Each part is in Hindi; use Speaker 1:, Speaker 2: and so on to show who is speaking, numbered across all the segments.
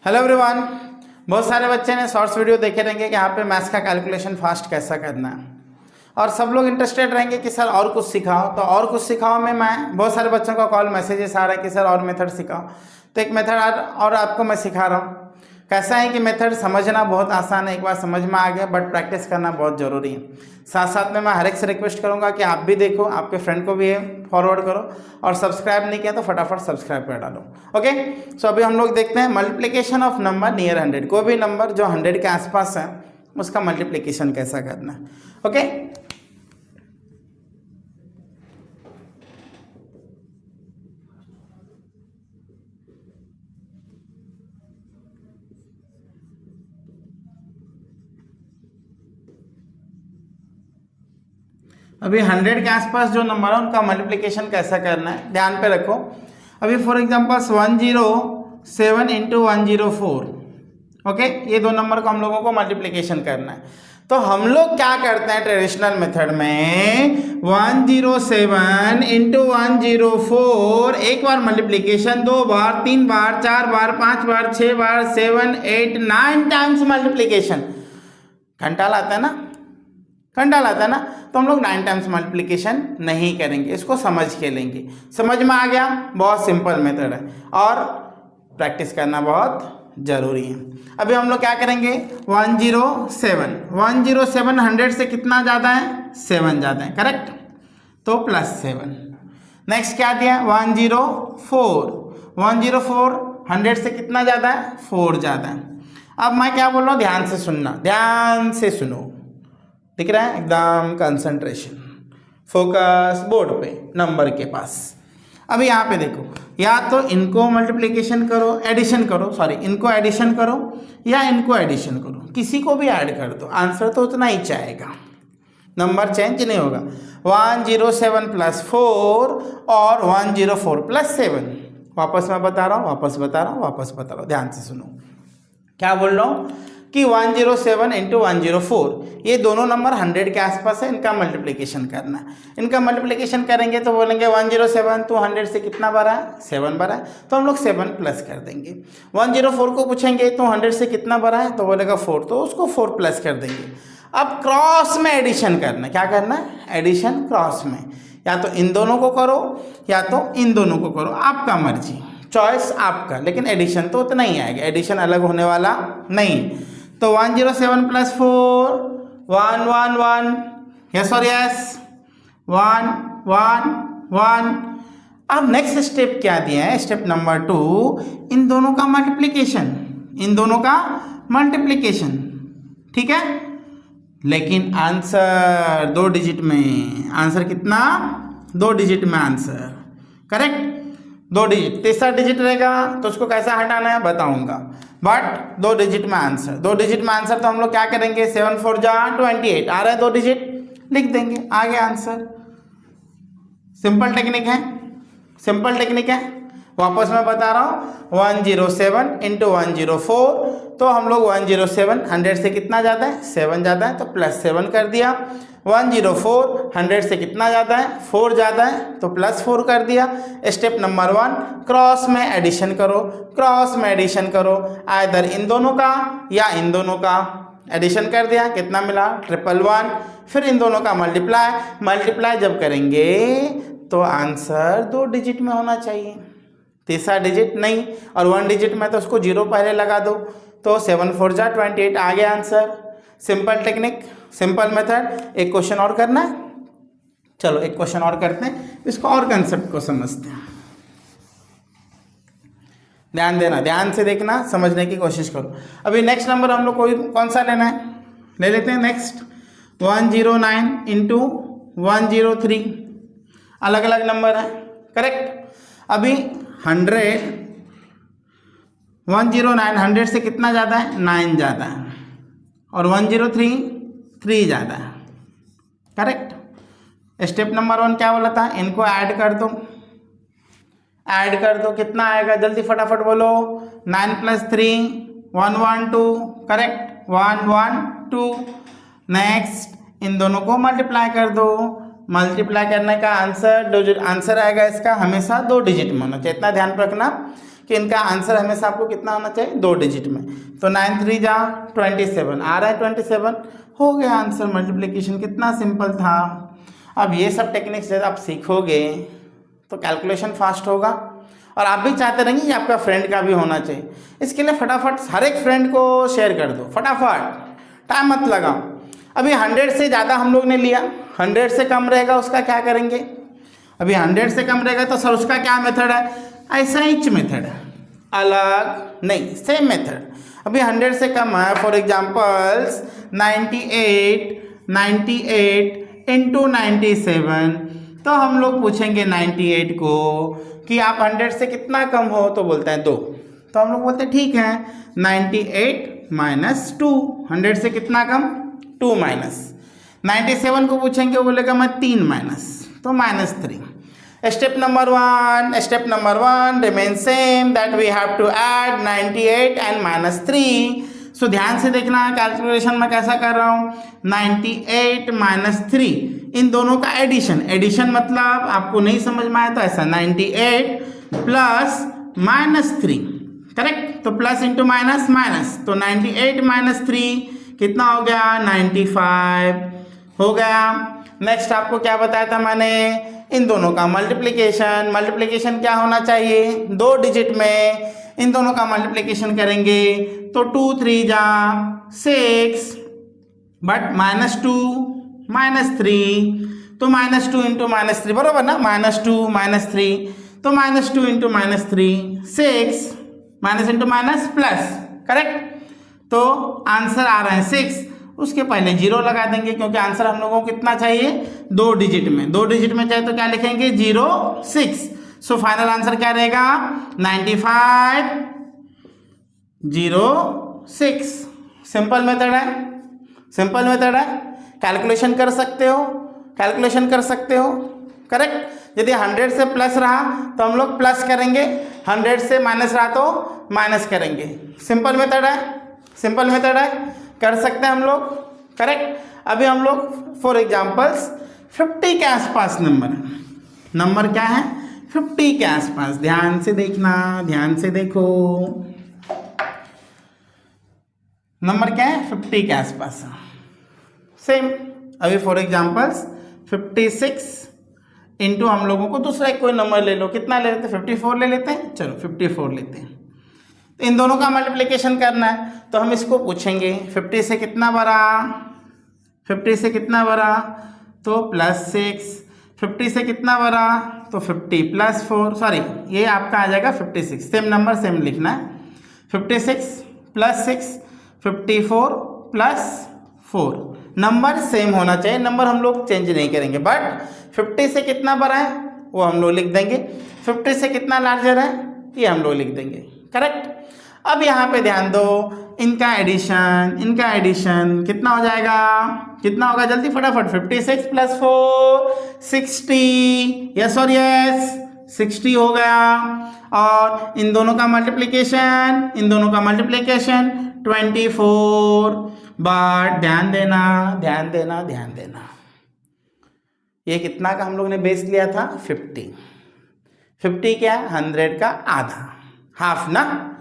Speaker 1: Hello everyone. बहुत सारे बच्चे ने शॉर्ट्स वीडियो देखे रहेंगे कि यहाँ पे मैथ्स का कैलकुलेशन फास्ट कैसा करना है, और सब लोग इंटरेस्टेड रहेंगे कि सर और कुछ सिखाओ। तो और कुछ सिखाओ में मैं बहुत सारे बच्चों का कॉल मैसेजेस आ रहा है कि सर और मेथड सिखाओ। तो एक मेथड और आपको मैं सिखा रहा हूँ। कैसा है कि मेथड समझना बहुत आसान है, एक बार समझ में आ गया, बट प्रैक्टिस करना बहुत ज़रूरी है। साथ साथ में मैं हर एक से रिक्वेस्ट करूँगा कि आप भी देखो, आपके फ्रेंड को भी फॉरवर्ड करो, और सब्सक्राइब नहीं किया तो फटाफट सब्सक्राइब कर डालो। ओके, सो अभी हम लोग देखते हैं मल्टीप्लिकेशन ऑफ नंबर नियर 100। कोई भी नंबर जो 100 के आसपास है उसका मल्टीप्लिकेशन कैसा करना है। ओके, अभी 100 के आसपास जो नंबर है उनका मल्टीप्लिकेशन कैसा करना है ध्यान पे रखो। अभी फॉर एग्जांपल 107 इंटू 104, ओके, ये दो नंबर को हम लोगों को मल्टीप्लिकेशन करना है। तो हम लोग क्या करते हैं ट्रेडिशनल मेथड में, 107 इंटू 104 एक बार मल्टीप्लिकेशन, 2 बार, 3 बार, 4 बार, 5 बार, 6 बार, 7 8 9 टाइम्स मल्टीप्लिकेशन। घंटा लाता है ना, घंटा लाता है ना, तो हम लोग 9 टाइम्स मल्टीप्लिकेशन नहीं करेंगे, इसको समझ के लेंगे। समझ में आ गया? बहुत सिंपल मेथड है और प्रैक्टिस करना बहुत जरूरी है। अभी हम लोग क्या करेंगे, 107 100 से कितना ज़्यादा है, 7 ज़्यादा है, करेक्ट, तो +7। नेक्स्ट क्या दिया, 104 100 से कितना ज़्यादा है, 4 ज़्यादा है। अब मैं क्या बोल रहा हूँ, ध्यान से सुनना, ध्यान से सुनो, दिख रहा है, एकदम कंसंट्रेशन, फोकस बोर्ड पे, नंबर के पास। अभी यहाँ पे देखो, या तो इनको मल्टीप्लिकेशन करो, एडिशन करो, सॉरी इनको एडिशन करो या इनको एडिशन करो, किसी को भी ऐड कर दो, आंसर तो उतना ही चाहेगा, नंबर चेंज नहीं होगा। 107 + 4 और 104 + 7, वापस मैं बता रहा हूँ, वापस बता रहा हूँ, ध्यान से सुनो। क्या बोल रहा हूँ कि 107 इंटू 104, ये दोनों नंबर 100 के आसपास है, इनका मल्टीप्लिकेशन करना है। इनका मल्टीप्लिकेशन करेंगे तो बोलेंगे 107 तो 100 से कितना बड़ा है, 7 बड़ा है, तो हम लोग 7 प्लस कर देंगे। 104 को पूछेंगे तो 100 से कितना बड़ा है, तो बोलेगा 4, तो उसको 4 प्लस कर देंगे। अब क्रॉस में एडिशन करना है, क्या करना है, एडिशन क्रॉस में, या तो इन दोनों को करो या तो इन दोनों को करो, आपका मर्जी, चॉइस आपका, लेकिन एडिशन तो उतना ही आएगा, एडिशन अलग होने वाला नहीं। तो 107 + 4 111, यस और यस, 1 1 1। अब नेक्स्ट स्टेप क्या दिया है, स्टेप नंबर 2, इन दोनों का मल्टीप्लिकेशन, इन दोनों का मल्टीप्लिकेशन, ठीक है, लेकिन आंसर 2 डिजिट में, आंसर कितना, 2 डिजिट में आंसर, करेक्ट, 2 डिजिट, तीसरा डिजिट रहेगा तो उसको कैसा हटाना है बताऊंगा, बट 2 डिजिट में आंसर, 2 डिजिट में आंसर, तो हम लोग क्या करेंगे, 7 4 जा 28, आ रहा है 2 डिजिट, लिख देंगे, आ गया आंसर। सिंपल टेक्निक है, सिंपल टेक्निक है, वापस मैं बता रहा हूँ, 107 इंटू 104, तो हम लोग 107 100 से कितना ज़्यादा है, 7 ज़्यादा है, तो +7 कर दिया। 104 100 से कितना ज़्यादा है, 4 ज़्यादा है, तो +4 कर दिया। स्टेप नंबर 1, क्रॉस में एडिशन करो, क्रॉस में एडिशन करो, आइदर इन दोनों का या इन दोनों का, एडिशन कर दिया, कितना मिला, 111। फिर इन दोनों का मल्टीप्लाई जब करेंगे तो आंसर 2 डिजिट में होना चाहिए, तीसरा डिजिट नहीं, और 1 डिजिट में तो उसको 0 पहले लगा दो, तो 7 4 जा 28, आ गया answer. Simple technique, simple method. एक क्वेश्चन और करना है, चलो एक क्वेश्चन और करते हैं, इसको और कंसेप्ट को समझते हैं। ध्यान देना, ध्यान से देखना, समझने की कोशिश करो। अभी नेक्स्ट नंबर हम लोग कोई कौन सा लेना है, ले लेते हैं नेक्स्ट, 109 इंटू 103, अलग अलग नंबर है, करेक्ट। अभी 109 100 से कितना ज़्यादा है, 9 ज़्यादा है, और 103 3 ज़्यादा है, करेक्ट। स्टेप नंबर 1 क्या बोला था, इनको ऐड कर दो, ऐड कर दो, कितना आएगा, जल्दी फटाफट बोलो, 9 + 3 112, करेक्ट, 112। नेक्स्ट इन दोनों को मल्टीप्लाई कर दो, मल्टीप्लाई करने का आंसर आंसर आएगा इसका हमेशा 2 डिजिट में होना चाहिए, इतना ध्यान रखना कि इनका आंसर हमेशा आपको कितना होना चाहिए, 2 डिजिट में। तो 9 3 जा 27 आ रहा है, 27 हो गया आंसर। मल्टीप्लिकेशन कितना सिंपल था। अब ये सब टेक्निक्स जब आप सीखोगे तो कैलकुलेशन फास्ट होगा और आप भी चाहते रहेंगे कि आपका फ्रेंड का भी होना चाहिए। इसके लिए फटाफट हर एक फ्रेंड को शेयर कर दो, फटाफट, टाइम मत लगाओ। अभी 100 से ज़्यादा हम लोग ने लिया, 100 से कम रहेगा उसका क्या करेंगे। अभी 100 से कम रहेगा तो सर उसका क्या मेथड है, ऐसा ही मेथड है, अलग नहीं, सेम मेथड। अभी 100 से कम है, फॉर एग्जाम्पल्स 98 इंटू 97, तो हम लोग पूछेंगे 98 को कि आप 100 से कितना कम हो, तो बोलते हैं 2। तो हम लोग बोलते हैं ठीक है 98 माइनस 2, 100 से कितना कम 2 माइनस। 97 को पूछेंगे, वो बोलेगा मैं 3 माइनस, तो -3। Step number 1 remain same, that we have to add 98 and -3। So ध्यान से देखना कैलकुलेशन में कैसा कर रहा हूँ, 98 -3 इन दोनों का एडिशन मतलब आपको नहीं समझ में आया तो ऐसा 98 प्लस -3, करेक्ट। तो प्लस इंटू माइनस माइनस, तो 98 -3 कितना हो गया, 95 हो गया। नेक्स्ट आपको क्या बताया था मैंने, इन दोनों का मल्टीप्लिकेशन क्या होना चाहिए, 2 डिजिट में। इन दोनों का मल्टीप्लिकेशन करेंगे तो 2 3 जा 6, बट -2 -3, तो -2 इंटू -3 बराबर ना, -2 -3, तो -2 into -3 6, minus into minus plus, correct. तो आंसर आ रहा है 6, उसके पहले 0 लगा देंगे क्योंकि आंसर हम लोगों को कितना चाहिए, 2 डिजिट में। 2 डिजिट में चाहिए तो क्या लिखेंगे, 0 6। सो फाइनल आंसर क्या रहेगा, 95 0 6। सिंपल मेथड है, कैलकुलेशन कर सकते हो, करेक्ट। यदि 100 से प्लस रहा तो हम लोग प्लस करेंगे, 100 से माइनस रहा तो माइनस करेंगे। सिंपल मेथड है, कर सकते हैं हम लोग, करेक्ट। अभी हम लोग फॉर एग्जांपल्स 50 के आसपास नंबर क्या है, 50 के आसपास। ध्यान से देखना, ध्यान से देखो, नंबर क्या है, 50 के आसपास। सेम अभी फॉर एग्जांपल्स 56 इंटू हम लोगों को दूसरा एक कोई नंबर ले लो, कितना ले लेते हैं, 54 ले लेते हैं, चलो 54 लेते हैं। तो इन दोनों का मल्टीप्लिकेशन करना है तो हम इसको पूछेंगे 50 से कितना बड़ा, तो +6, 50 से कितना बड़ा, तो 50 + 4, सॉरी ये आपका आ जाएगा 56। सेम नंबर सेम लिखना है, 56 + 6 54 + 4, नंबर सेम होना चाहिए, नंबर हम लोग चेंज नहीं करेंगे। बट 50 से कितना बड़ा है वो हम लोग लिख देंगे, 50 से कितना लार्जर है ये हम लोग लिख देंगे, करेक्ट। अब यहाँ पे ध्यान दो, इनका एडिशन कितना हो जाएगा, कितना होगा, जल्दी फटाफट, 56 + 4 60, यस और यस 60 हो गया। और इन दोनों का मल्टीप्लिकेशन 24। बट ध्यान देना, ये कितना का हम लोग ने बेस लिया था, 50 क्या है, 100 का आधा, हाफ ना।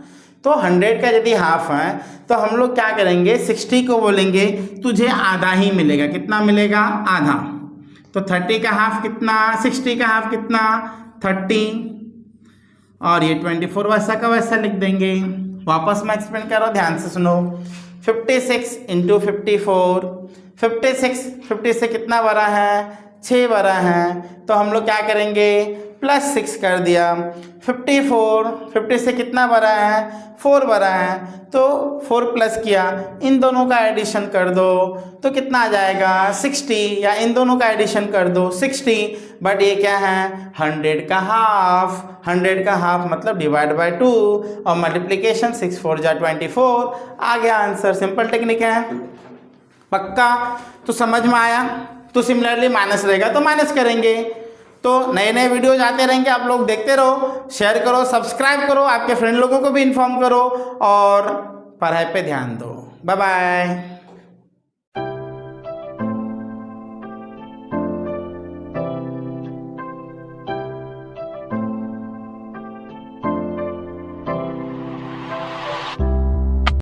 Speaker 1: तो 100 का यदि हाफ है तो हम लोग क्या करेंगे, 60 को बोलेंगे तुझे आधा ही मिलेगा, कितना मिलेगा, आधा। तो 30 का हाफ कितना, 60 का हाफ कितना, 30, और ये 24 वैसा का वैसा लिख देंगे। वापस मैं एक्सप्लेन कर रहा हूँ, ध्यान से सुनो। 56 इंटू 54, 50 से कितना बड़ा है, 6 बड़ा है, तो हम लोग क्या करेंगे, +6 कर दिया। 50 से कितना बड़ा है, 4 बड़ा है, तो 4 प्लस किया, इन दोनों का एडिशन कर दो तो कितना आ जाएगा, 60, या इन दोनों का एडिशन कर दो 60। बट ये क्या है, 100 का हाफ मतलब डिवाइड बाय 2, और मल्टीप्लिकेशन 6 4 जा 24, आ गया आंसर। सिंपल टेक्निक है, पक्का। तो समझ में आया। तो सिमिलरली माइनस रहेगा तो माइनस करेंगे। तो नए वीडियोज आते रहेंगे, आप लोग देखते रहो, शेयर करो, सब्सक्राइब करो, आपके फ्रेंड लोगों को भी इन्फॉर्म करो और पढ़ाई पे ध्यान दो। Bye bye.